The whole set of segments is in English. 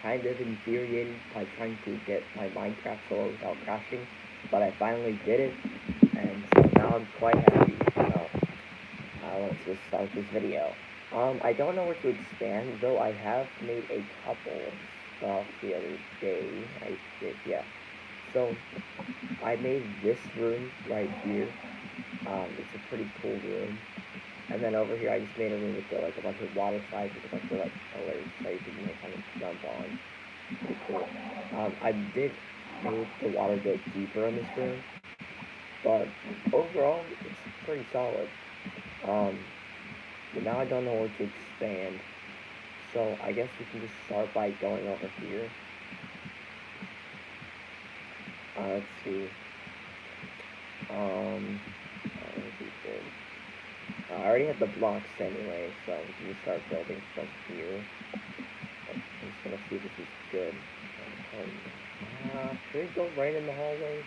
kind of infuriated by trying to get my Minecraft solo without crashing, but I finally did it, and so now I'm quite happy. So, let's just start this video. I don't know where to expand, though I have made a couple of stuff the other day. I did, yeah. So, I made this room right here. It's a pretty cool room. And then over here, I just made a room with like a bunch of water slides with a bunch of like pillars so you can kind of jump on. Pretty cool. I did make the water go deeper in this room, but overall, it's pretty solid. Um, but now I don't know where to expand, so I guess we can just start by going over here. Let's see. That would be good. I already have the blocks anyway, so we can just start building from here. I'm just gonna see if this is good. Should we go right in the hallway?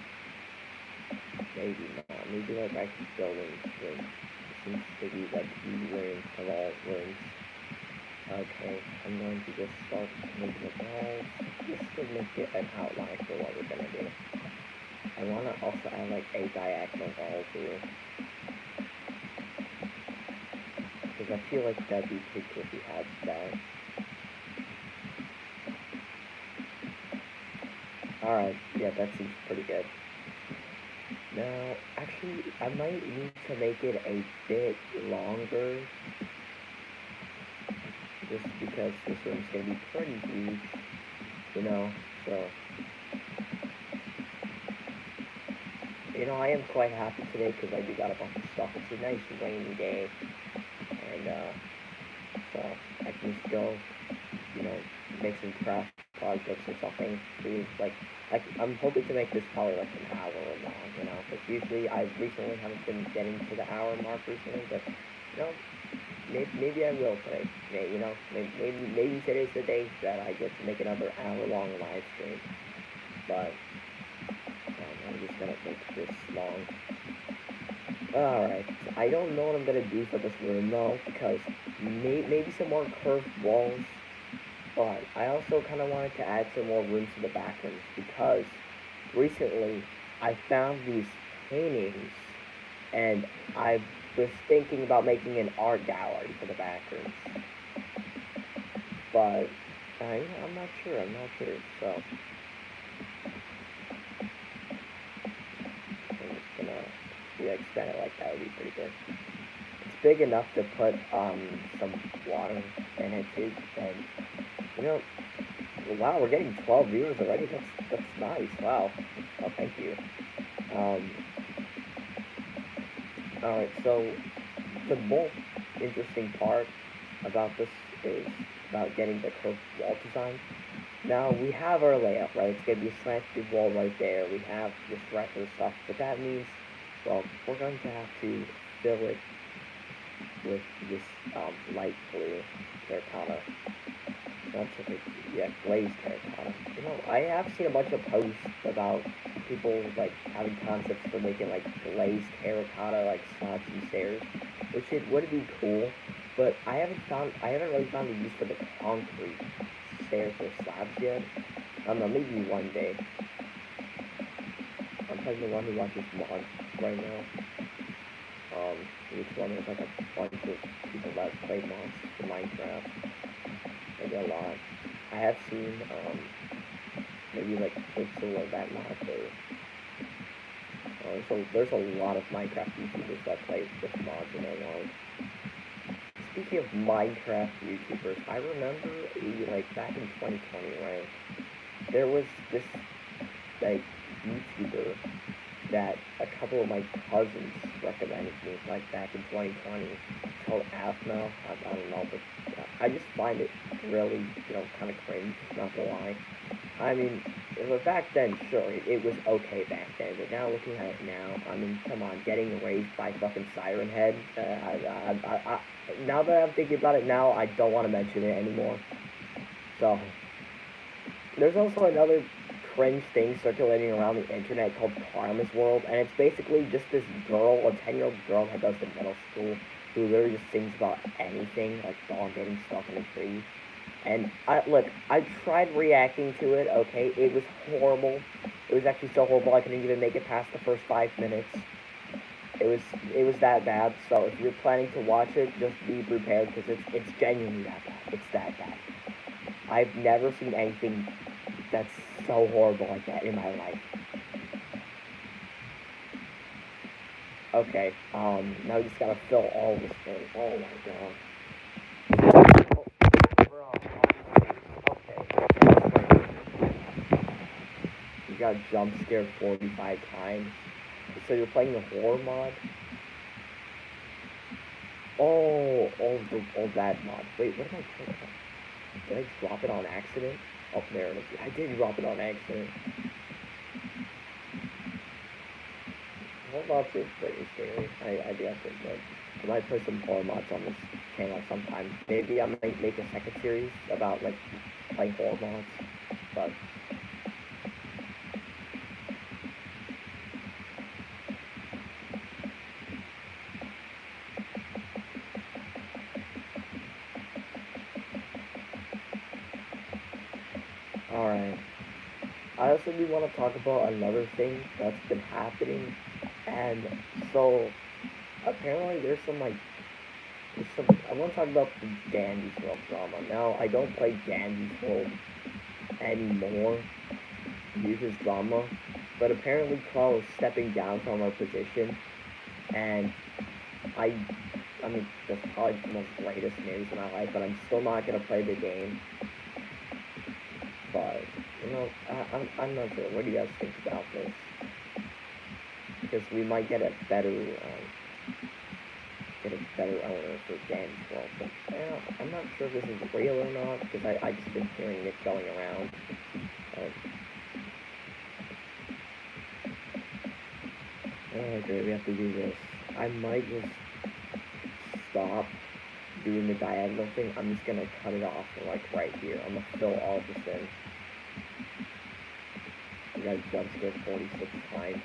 Maybe not. Maybe like I could go in this room. It seems to be like the room of all rooms. Okay, I'm going to just start making the walls just to make it an outline for what we're gonna do. I wanna also add like a diagonal wall here. Because I feel like that'd be pretty cool if we had that. Alright, yeah, that seems pretty good. Now, actually, I might need to make it a bit longer. Just because this room's gonna be pretty huge, you know, so. You know, I am quite happy today because I do got a bunch of stuff. It's a nice rainy day, and, so I can just go, you know, make some craft projects or something. I'm hoping to make this probably like an hour long, you know, because usually I recently haven't been getting to the hour mark recently, but, you know, maybe I will today. You know, maybe today's the day that I get to make another hour-long live stream. But I'm just gonna make this long. Alright, I don't know what I'm gonna do for this room though, because maybe some more curved walls. But I also kind of wanted to add some more rooms to the backrooms because recently I found these paintings and I was thinking about making an art gallery for the backrooms. But I'm not sure, so I'm just gonna expand it like that would be pretty good. It's big enough to put some water in it too, and you know, wow, we're getting 12 viewers already. That's nice. Wow. Oh, thank you. Alright, so the most interesting part about this is about getting the curved wall design. Now, we have our layout, right? It's going to be a slanted wall right there. We have this regular stuff, but that means, well, we're going to have to fill it with this light blue terracotta. Not typically, yeah, glazed terracotta. You know, I have seen a bunch of posts about people like having concepts for making like glazed terracotta like slabs and stairs, which it would be cool, but I haven't really found a use for the concrete stairs or slabs yet. I don't know, maybe one day. I'm probably the one who watches mods right now. Each one there's like a bunch of people that play mods for Minecraft. Maybe a lot. I have seen maybe like Pixel or that mod too. So there's a lot of Minecraft YouTubers that play with mods in their lives. Speaking of Minecraft YouTubers, I remember like back in 2020, right? There was this like YouTuber that a couple of my cousins recommended me like back in 2020. It's called Athmo. I don't know, but I just find it really, you know, kind of cringe, not gonna lie. I mean, but back then, sure, it was okay back then, but now looking at it now, I mean, come on, getting raised by fucking Siren Head, now that I'm thinking about it now, I don't want to mention it anymore. So, there's also another cringe thing circulating around the internet called Karma's World, and it's basically just this girl, a 10-year-old girl that goes to middle school, who literally just sings about anything, like dog getting stuck in a tree. And look, I tried reacting to it. Okay, it was horrible. It was actually so horrible I couldn't even make it past the first 5 minutes. It was it was that bad. So if you're planning to watch it, just be prepared because it's genuinely that bad. It's that bad. I've never seen anything that's so horrible like that in my life. Okay, now we just gotta fill all this thing. Oh my god. Oh, bro, okay. You got jump scared 45 times. So you're playing the horror mod? Oh, that mod. Wait, what am I playing? Did I drop it on accident? Oh, there it is. I did drop it on accident. Horror mods are pretty scary. I do have to admit. I might put some horror mods on this channel sometime. Maybe I might make a second series about, like, playing horror mods. But alright. I also do want to talk about another thing that's been happening. And so, apparently there's some, like, I want to talk about the Dandy's World drama. Now, I don't play Dandy's World anymore due to his drama, but apparently Carl is stepping down from our position, and I, I mean, that's probably the most greatest news in my life, but I'm still not going to play the game. But, you know, I'm not sure. What do you guys think about this? Because we might get a better owner for Dan's World. But I'm not sure if this is real or not, because I just been hearing it going around. Oh, great, we have to do this. I might just stop doing the diagonal thing. I'm just gonna cut it off, like, right here. I'm gonna fill all this in. You guys jump scared 46 times.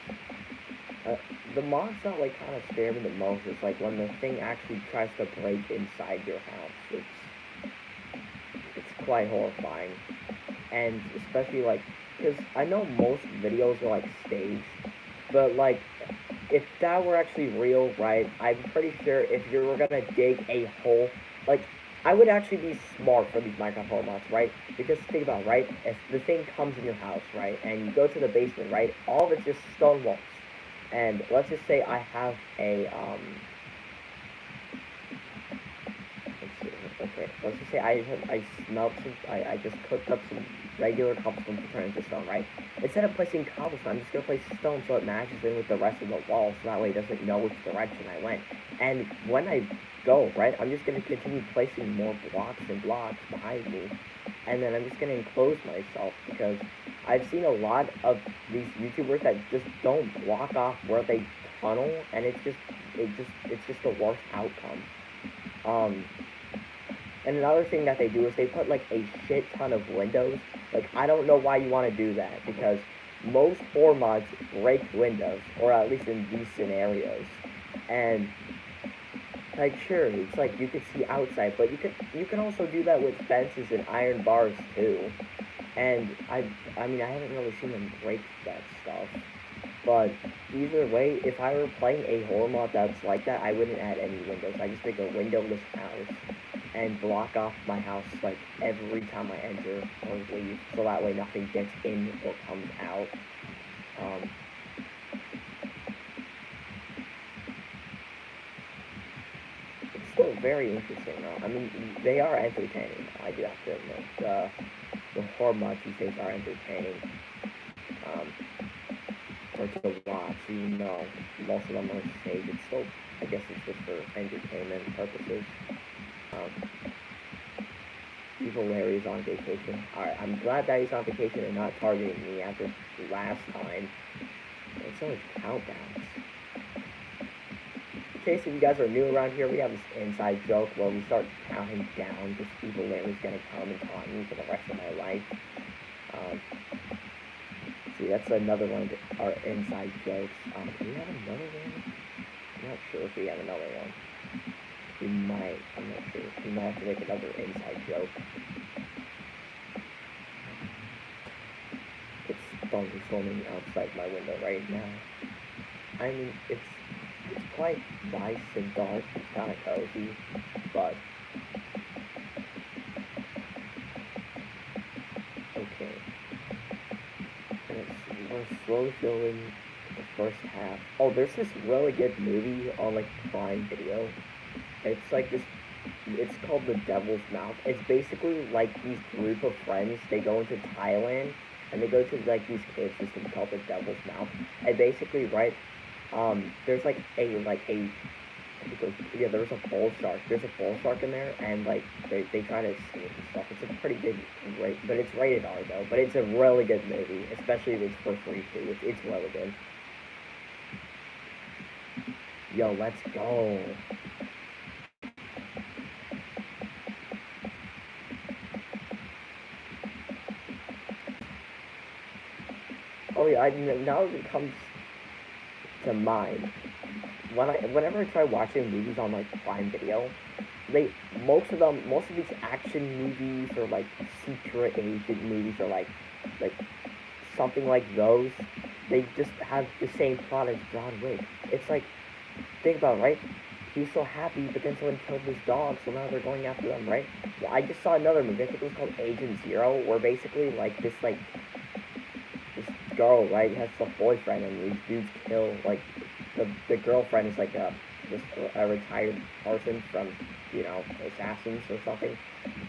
The mobs that, like, kind of scare me the most is, like, when the thing actually tries to break inside your house. It's quite horrifying. And especially, like, because I know most videos are, like, staged, but, like, if that were actually real, right, I'm pretty sure if you were gonna dig a hole, like, I would actually be smart for these Minecraft horror mods, right? Because think about it, right? If the thing comes in your house, right, and you go to the basement, right, all of it's just stone walls. And let's just say I have a, let's just say I smelt some, I just cooked up some regular cobblestone to turn into stone, right? Instead of placing cobblestone, I'm just going to place stone so it matches in with the rest of the wall, so that way it doesn't know which direction I went. And when I go, right, I'm just going to continue placing more blocks and blocks behind me, and then I'm just going to enclose myself, because I've seen a lot of these YouTubers that just don't block off where they tunnel, and it's just the worst outcome. And another thing that they do is they put, like, a shit ton of windows. Like, I don't know why you want to do that, because most horror mods break windows, or at least in these scenarios. And, like, sure, it's like you could see outside, but you can also do that with fences and iron bars too. And I mean, I haven't really seen them break that stuff. But either way, if I were playing a horror mod that's like that, I wouldn't add any windows. I just make a windowless house and block off my house, like, every time I enter or leave, so that way nothing gets in or comes out. It's still very interesting, though. I mean, they are entertaining, I do have to admit. The horror mods these days are entertaining. Or to watch, even though most of them are staged. It's still, I guess it's just for entertainment purposes. Evil Larry's on vacation. Alright, I'm glad that he's on vacation and not targeting me after last time. There's so much countdowns. In case if you guys are new around here, we have this inside joke where we start counting down. This Evil Larry's gonna come and taunt me for the rest of my life. See, that's another one of our inside jokes. Do we have another one? I'm not sure if we have another one. We might. I'm not sure. We might have to make another inside joke. thunderstorming outside my window right now. I mean, it's quite nice and dark. It's kind of cozy, but okay. We're slowly filling the first half. Oh, there's this really good movie on like Prime Video. It's like this. It's called The Devil's Mouth. It's basically like these group of friends. They go into Thailand and they go to like these cave systems called The Devil's Mouth. And basically, right, there's yeah, there's a bull shark. There's a bull shark in there, and like they try to escape and stuff. It's a pretty good rate, but it's rated R though. But it's a really good movie, especially if it's for free too. It's really good. Yo, let's go. Oh yeah, now it comes to mind. Whenever I try watching movies on like Prime Video, they most of these action movies or like secret agent movies or like something like those, they just have the same plot as John Wick. It's like, think about it, right? He was so happy, but then someone killed his dog, so now they're going after them, right? Well, I just saw another movie. I think it was called Agent Zero, where basically like this girl, right, has a boyfriend, and these dudes kill like the girlfriend is like a retired person from, you know, assassins or something.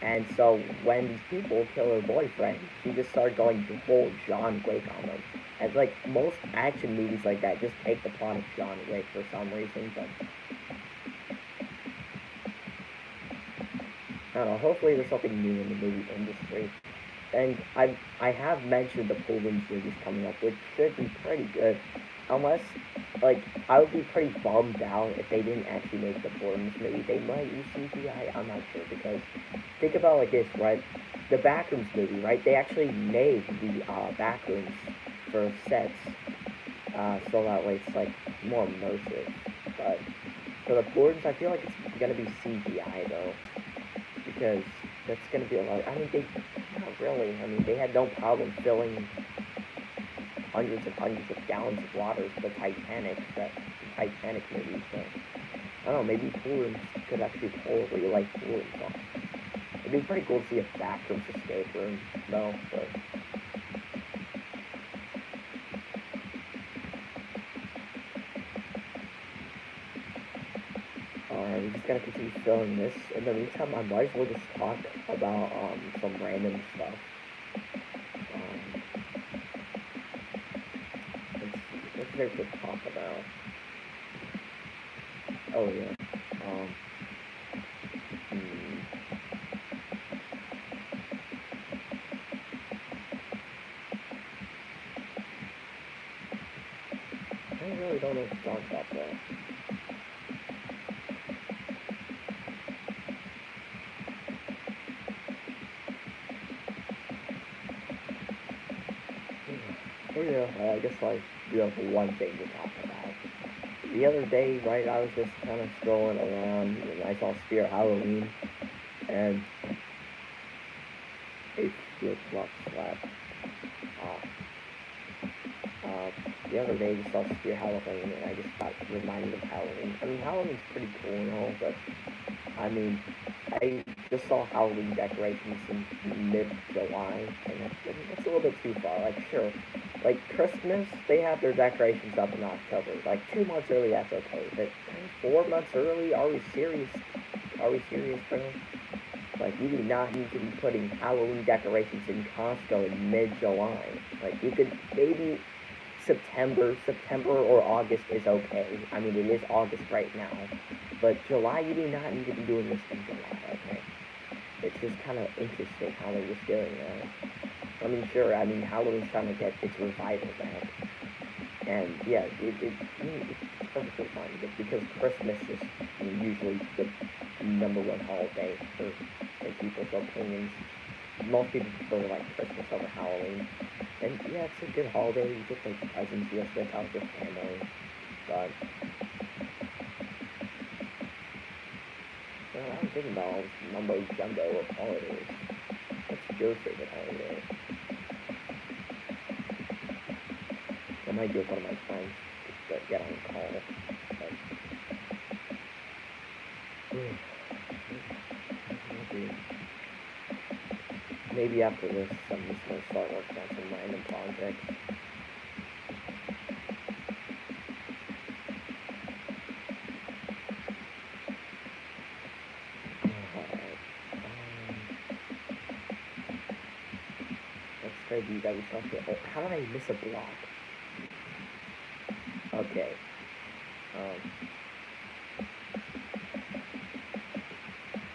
And so when these people kill her boyfriend, she just started going full John Wick on them. And like most action movies like that just take the plot of John Wick for some reason, but I don't know, hopefully there's something new in the movie industry. And I have mentioned the Poland series coming up, which should be pretty good. Unless, like, I would be pretty bummed out if they didn't actually make the Poland movie. They might use CGI, I'm not sure, because think about it like this, right? The Backrooms movie, right? They actually made the Backrooms for sets, so that way it's like more immersive. But for the Poland, I feel like it's gonna be CGI though, because that's gonna be a lot. I mean, they not really. I mean, they had no problem filling hundreds of gallons of water for the Titanic movie. So I don't know. Maybe Poland could actually pull what you like Poland off. It'd be pretty cool to see a Backrooms escape room, though. But alright, we're just gonna continue filling this. In the meantime, I might as well just talk about some random stuff. Um, what's there to talk about? Oh yeah. Um, hmm, I really don't know what to talk about though. Oh yeah, I guess like you have one thing to talk about. The other day, right, I was just kind of strolling around and I saw Spirit Halloween and a flip-flop slap. Uh, uh, the other day, I just saw Spirit Halloween and I just got reminded of Halloween. I mean, Halloween's pretty cool and all, but I mean, I just saw Halloween decorations in mid-July, and that's a little bit too far. Like, sure, like Christmas, they have their decorations up in October. Like 2 months early, that's okay. But 4 months early, are we serious? Are we serious, bro? Like, you do not need to be putting Halloween decorations in Costco in mid-July. Like, you could maybe September or August is okay. I mean, it is August right now, but July, you do not need to be doing this in July. Okay, it's just kind of interesting how they're just doing that. I mean, sure. I mean, Halloween's trying to get its revival back, and yeah, it's perfectly fine. Because Christmas is usually the number one holiday for in people's opinions. Most people prefer like Christmas over Halloween. And yeah, it's a good holiday. You get like presents, you spend time with your family. But I'm thinking about all this mumbo jumbo of holidays. What's your favorite holiday? I might do it with one of my friends to get on call. But, maybe after this, I'm just gonna start working on some random projects. Let's try to do that. We start here. Oh, how did I miss a block? Okay.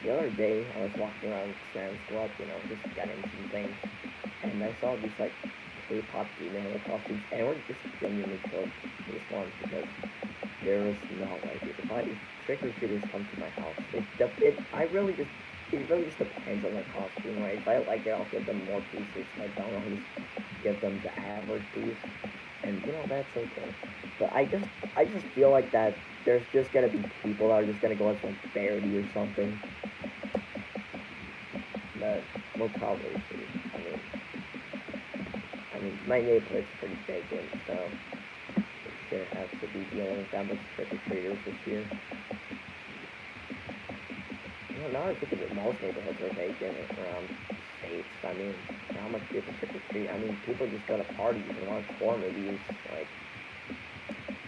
The other day, I was walking around Sam's Club, you know, just getting some things, and I saw these, like, K-pop demon hunter costumes, and we're just genuinely killed this one, because there is not like it. If trick-or-treaters come to my house, it really just depends on the costume, right? If I like it, I'll give them more pieces. If I don't, I'll just give them the average piece, and, you know, that's okay. But I just feel like that there's just gonna be people that are just gonna go as, like, Barry or something. But we'll probably see. I mean, my neighborhood's pretty big, and so we shouldn't have to be dealing with that much trick-or-treaters this year. You know, now I think that most neighborhoods are vacant around states. I mean, how much people trick-or-treat? I mean, people just go to parties and watch horror movies, like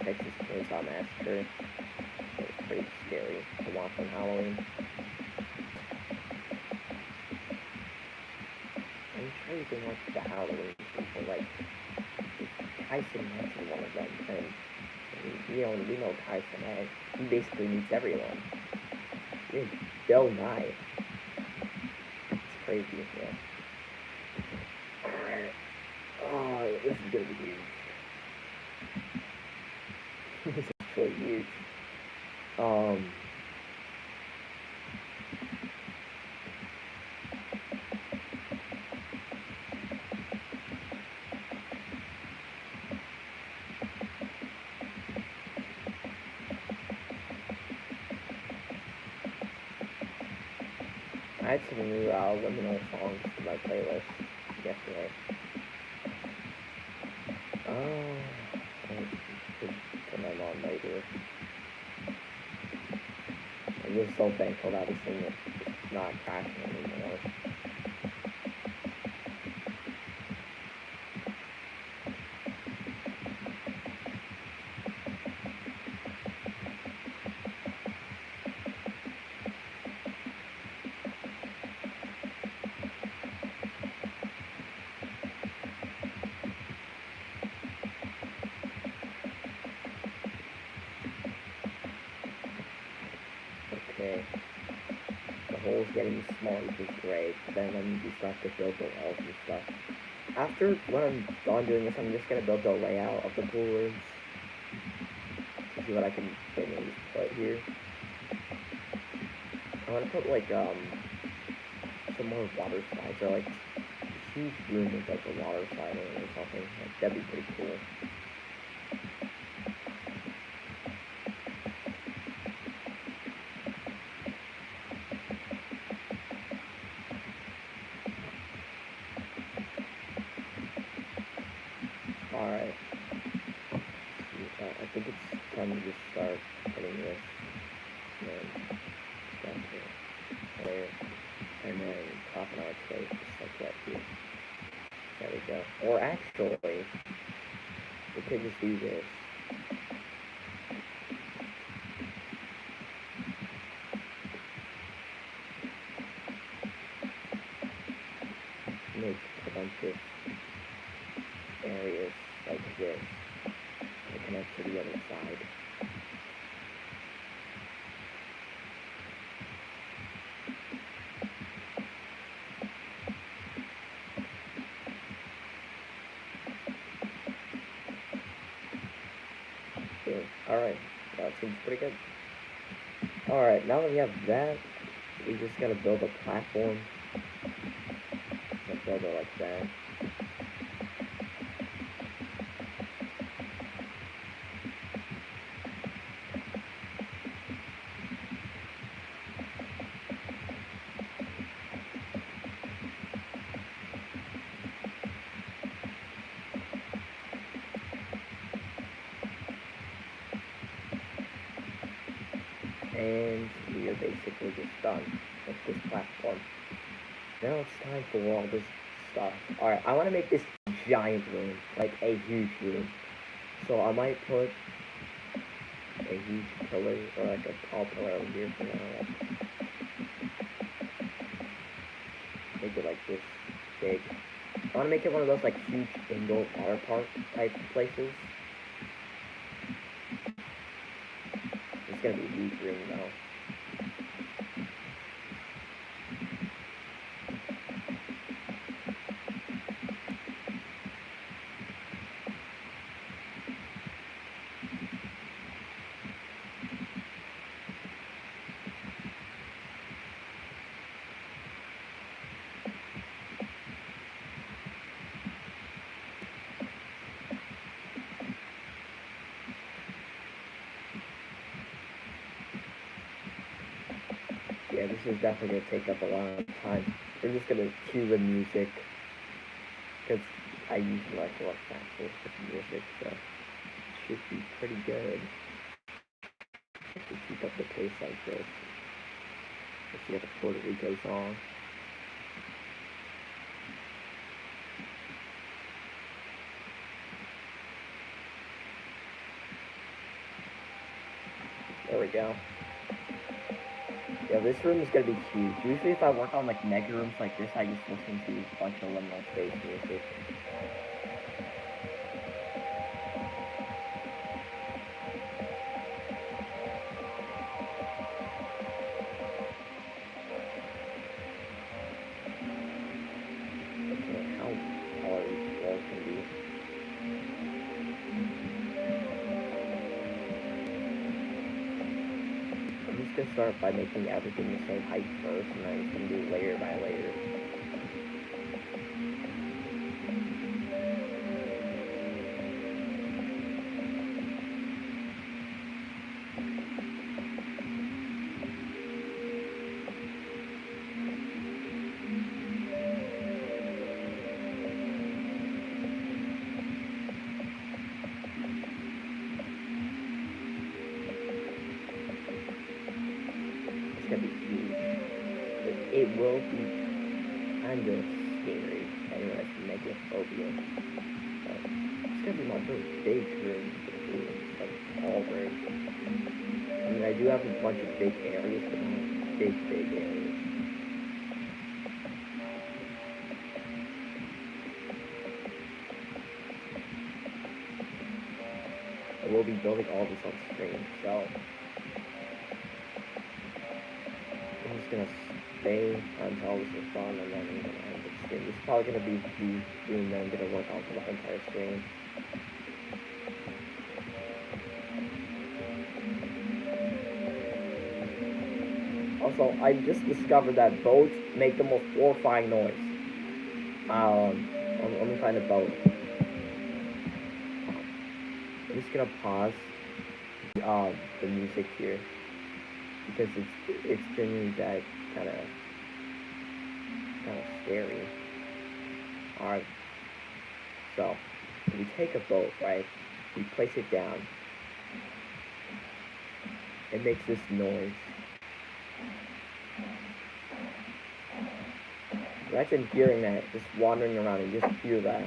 Texas Chainsaw Massacre. It's pretty scary to watch on Halloween. I'm trying to watch the Halloween people, like, Tyson mentioned one of them, and we know Tyson, right? He basically meets everyone. Even Bill Nye. It's crazy, yeah. Alright. Oh, this is gonna be huge. This is really huge. I had some new liminal songs to my playlist yesterday. Oh, I could turn my mom later. I'm just so thankful that this thing is not crashing anymore. Okay. The hole's getting smaller, which is great. Then I'm just have to build the walls and stuff. After, when I'm done doing this, I'm just gonna build the layout of the pool rooms. To see what I can maybe put here. I wanna put, like, some more water slides, or, like, a huge room with, like, a water slide in it or something. Like, that'd be pretty cool. Alright. I think it's time to just start putting this and stuff here, there, and then popping out plate just like that here. There we go. Or actually, we could just do this. Make a bunch of areas like this to connect to the other side. Okay, alright, that seems pretty good. Alright, now that we have that, we just gotta build a platform. And build it like that. And we are basically just done with this platform. Now it's time for all this stuff. Alright, I want to make this giant room, like a huge room. So I might put a huge pillar, or like a tall pillar over here for now. Like, make it like this big. I want to make it one of those like huge indoor water park type places. It's gonna be a huge room though. Yeah, this is definitely gonna take up a lot of time. I'm just gonna cue the music, because I usually like to watch faster with music, so it should be pretty good to keep up the pace like this. Let's see if the Puerto Rico song. There we go. Yeah, this room is gonna be huge. Usually if I work on like mega rooms like this, I just listen to a bunch of liminal space music. Okay, how tall are these walls gonna be? I'm just gonna start by making everything the same height first, and then I'm just gonna do layer by layer. It's gonna be huge. It will be kind of scary. Anyone has megaphobia. But it's gonna be my first big room. Like all room. I mean, I do have a bunch of big areas, but not big areas. I will be building all this on screen, so I'm just gonna stay until this is done, and then I'm gonna end the stream. This is probably gonna be the room that I'm gonna work on for the entire stream. Also, I just discovered that boats make the most horrifying noise. Let me find a boat. I'm just gonna pause the music here because it's genuinely that kind of scary. All right, so we take a boat, right? We place it down. It makes this noise. Imagine hearing that, just wandering around and just hear that.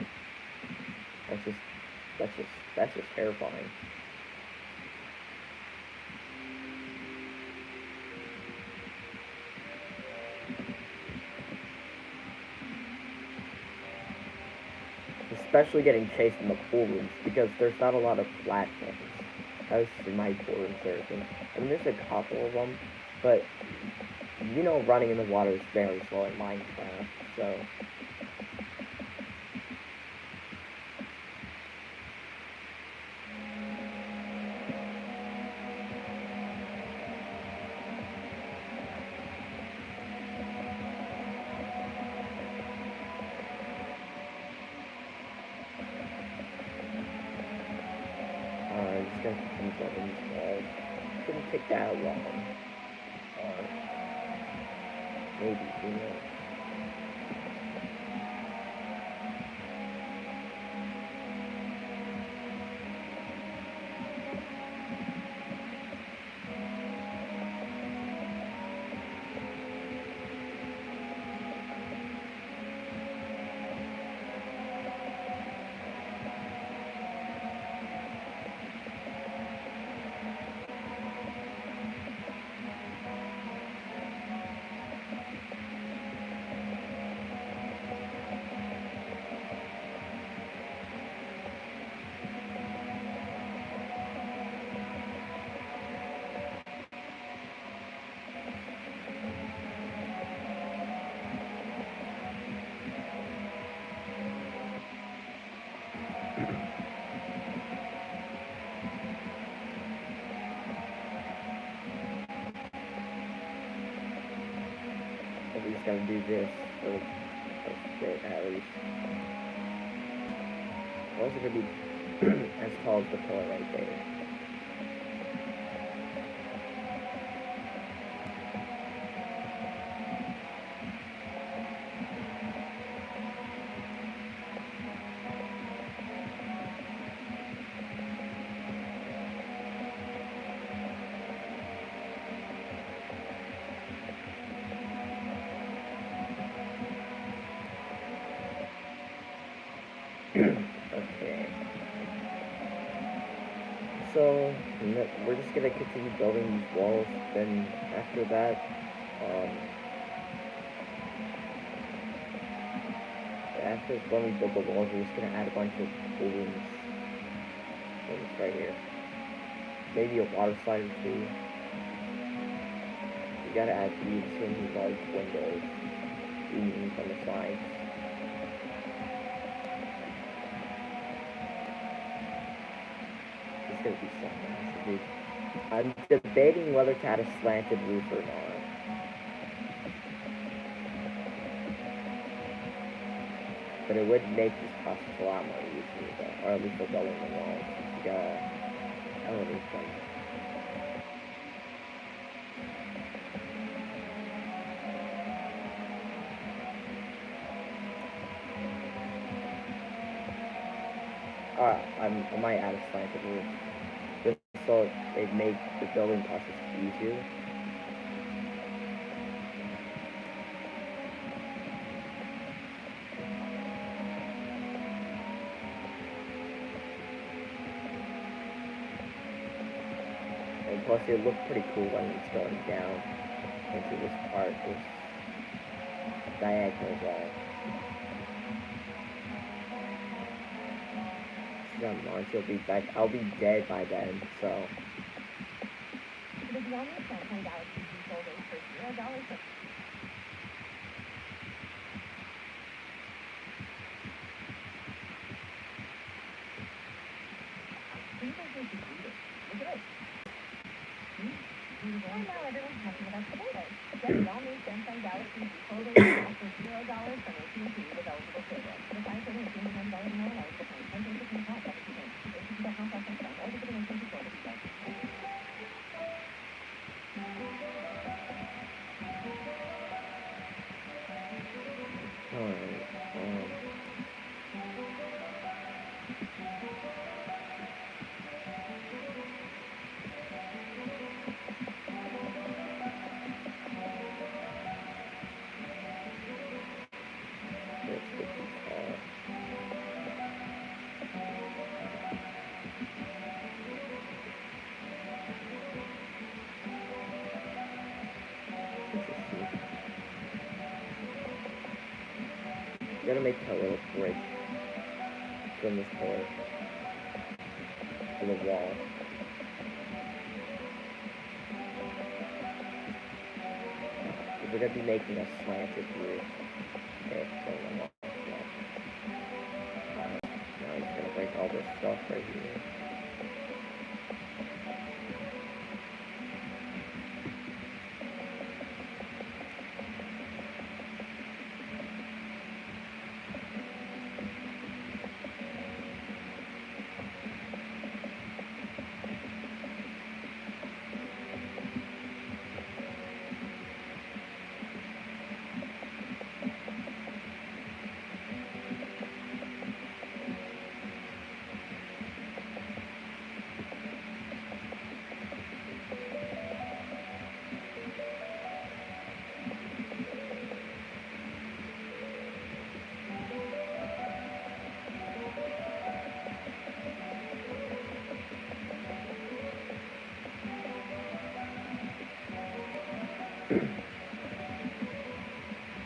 That's just terrifying. Especially getting chased in the pool rooms, because there's not a lot of platforms. As in my pool rooms, I mean, there's a couple of them, but you know, running in the water is very slow in Minecraft, so. I'm just gonna continue building these walls. Shouldn't take that long. Or maybe, who knows. At least gotta do this for the first bit at least. Also gonna be as tall as the pillar right there. Okay. So we're just gonna continue building these walls. Then after that, after when we build the walls, we're just gonna add a bunch of balloons. Right here. Maybe a water slide or two. You gotta add these in large windows, even on the sides. It's gonna be so nice, dude. I'm debating whether to add a slanted roof or not. But it would make this process a lot more easier, though. Or at least for building the walls. You gotta elevate them. I might add a slanted roof. Just so it makes the building process easier. And plus it looks pretty cool when it's going down into this part, this diagonal wall. On Mars, he'll be back. I'll be dead by then, so. The Xiaomi Samsung Galaxy Z Fold for $0. These are good to eat. Look at it. And now everyone's talking about tomatoes. Get Xiaomi Samsung Galaxy Z Fold for $0 from AT&T with eligible service. The size of $290 more eligible time. 10% cost after 2 days. AT&T that cost after or visit the AT&T store to details. I'm gonna make a little break from this pillar to the wall. We're gonna be making a slanted roof. Okay, so I'm off that. Now I'm just gonna break all this stuff right here.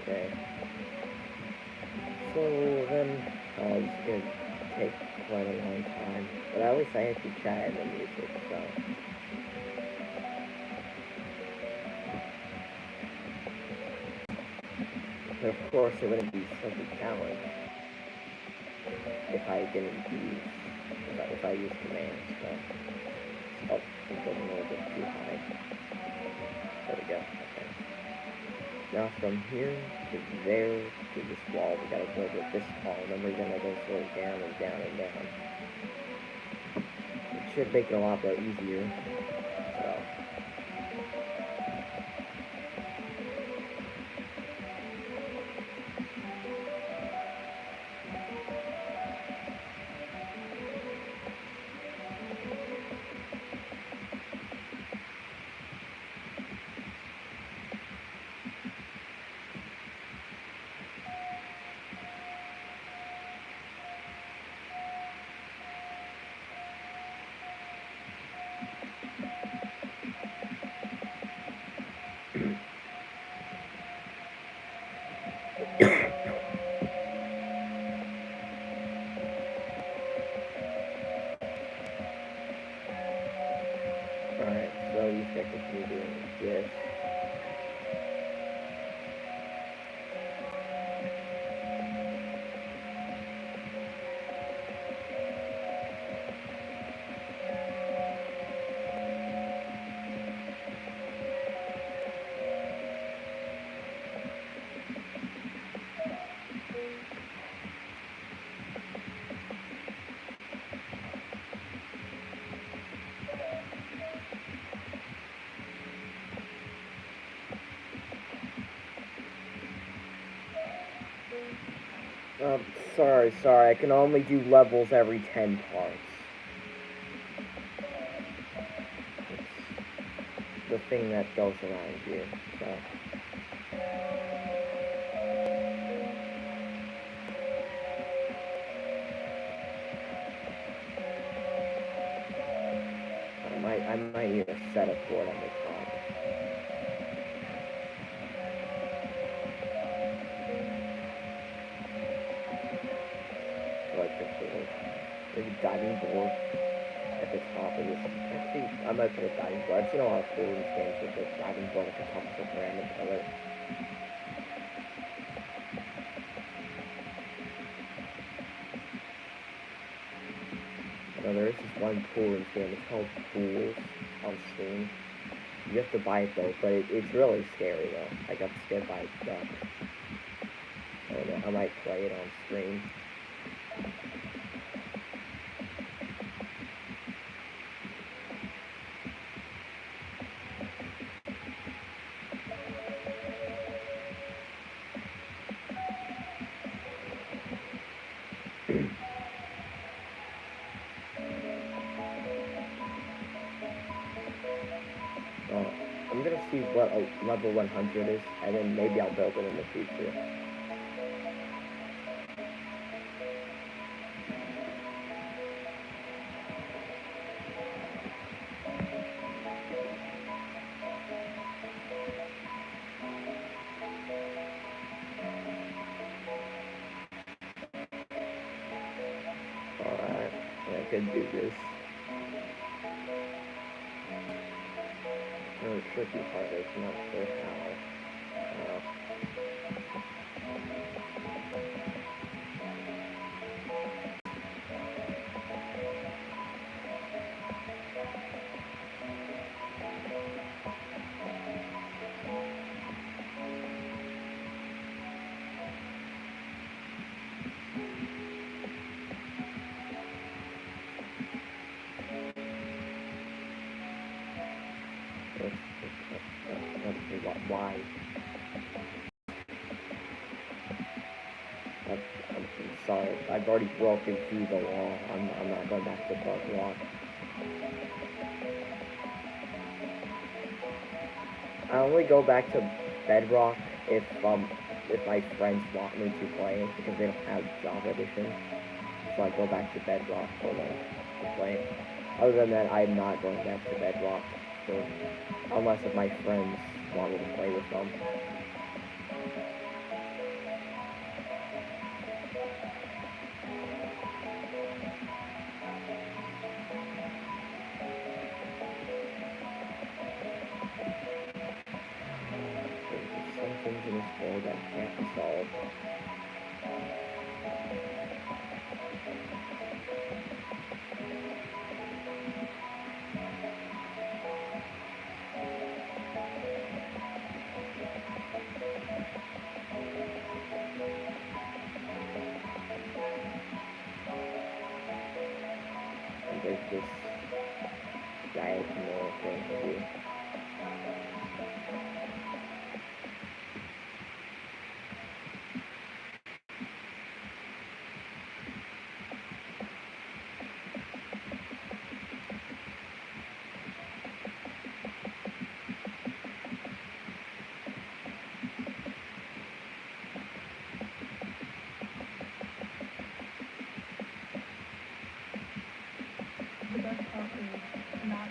Okay. So then, it's gonna take quite a long time, but at least I have to chat and the music, so. But of course, it wouldn't be such a challenge if I didn't use, if I use commands. So, oh, I'm building a little bit too high. There we go. Okay. Now from here to there to this wall, we gotta build it this tall, and then we're gonna go sort of down and down and down. It should make it a lot more easier. So. Alright, so you start to do doing this. Sorry, I can only do levels every 10 parts. It's the thing that goes around here, so. I might need a setup board on the top. Like there's a diving board at the top of this. Actually, I might put a diving board. I've seen a lot of pool games with a diving board at the top of some random pillar. No, there is this one pool in game. It's called Pools on Steam. You have to buy it though, but it's really scary though. I got scared by a duck. I don't know. I might play it on stream. I'm gonna see what a level 100 is, and then maybe I'll build it in the future. Alright, I can do this. The tricky part is not sure how. Why? I'm sorry. I've already broken through the wall. I'm not going back to bedrock. I only go back to bedrock if my friends want me to play it because they don't have Java edition. So I go back to bedrock for them to play it. Other than that, I'm not going back to bedrock unless if my friends want me to play with them. Some things in this world that can't be solved. just diagonal thing to do. The best part is not